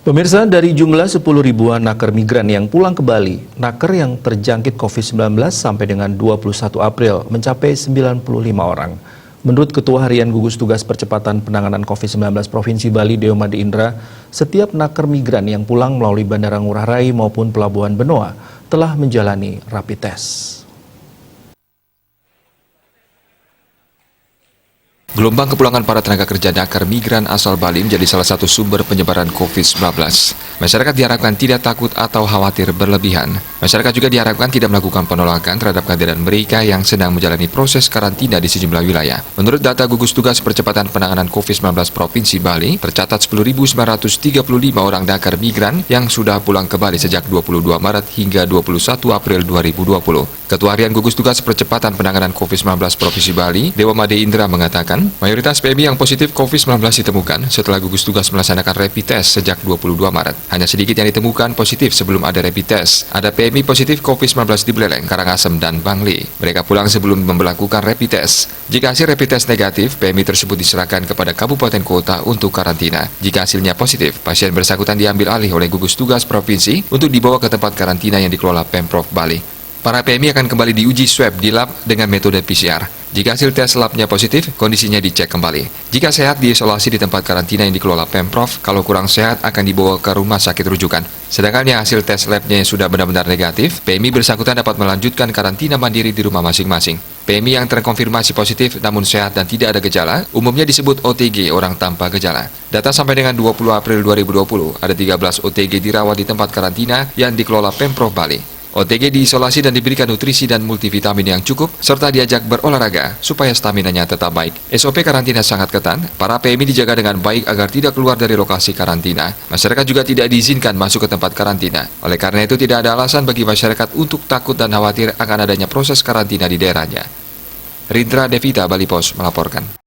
Pemirsa, dari jumlah 10 ribuan naker migran yang pulang ke Bali, naker yang terjangkit COVID-19 sampai dengan 21 April mencapai 95 orang. Menurut Ketua Harian Gugus Tugas Percepatan Penanganan COVID-19 Provinsi Bali, Dewa Made Indra, setiap naker migran yang pulang melalui Bandara Ngurah Rai maupun Pelabuhan Benoa telah menjalani rapid test. Gelombang kepulangan para tenaga kerja naker migran asal Bali menjadi salah satu sumber penyebaran COVID-19. Masyarakat diharapkan tidak takut atau khawatir berlebihan. Masyarakat juga diharapkan tidak melakukan penolakan terhadap kehadiran mereka yang sedang menjalani proses karantina di sejumlah wilayah. Menurut data Gugus Tugas Percepatan Penanganan COVID-19 Provinsi Bali, tercatat 10.935 orang naker migran yang sudah pulang ke Bali sejak 22 Maret hingga 21 April 2020. Ketua Harian Gugus Tugas Percepatan Penanganan COVID-19 Provinsi Bali, Dewa Made Indra mengatakan, mayoritas PMI yang positif COVID-19 ditemukan setelah gugus tugas melaksanakan rapid test sejak 22 Maret. Hanya sedikit yang ditemukan positif sebelum ada rapid test. Ada PMI positif COVID-19 di Beleleng, Karangasem, dan Bangli. Mereka pulang sebelum memperlakukan rapid test. Jika hasil rapid test negatif, PMI tersebut diserahkan kepada kabupaten kota untuk karantina. Jika hasilnya positif, pasien bersangkutan diambil alih oleh gugus tugas provinsi untuk dibawa ke tempat karantina yang dikelola Pemprov Bali. Para PMI akan kembali diuji swab di lab dengan metode PCR. Jika hasil tes labnya positif, kondisinya dicek kembali. Jika sehat, diisolasi di tempat karantina yang dikelola Pemprov. Kalau kurang sehat, akan dibawa ke rumah sakit rujukan. Sedangkan yang hasil tes labnya yang sudah benar-benar negatif, PMI bersangkutan dapat melanjutkan karantina mandiri di rumah masing-masing. PMI yang terkonfirmasi positif namun sehat dan tidak ada gejala, umumnya disebut OTG, orang tanpa gejala. Data sampai dengan 20 April 2020, ada 13 OTG dirawat di tempat karantina yang dikelola Pemprov Bali. OTG diisolasi dan diberikan nutrisi dan multivitamin yang cukup, serta diajak berolahraga supaya staminanya tetap baik. SOP karantina sangat ketat, para PMI dijaga dengan baik agar tidak keluar dari lokasi karantina. Masyarakat juga tidak diizinkan masuk ke tempat karantina. Oleh karena itu tidak ada alasan bagi masyarakat untuk takut dan khawatir akan adanya proses karantina di daerahnya. Rindra Devita, Bali Pos melaporkan.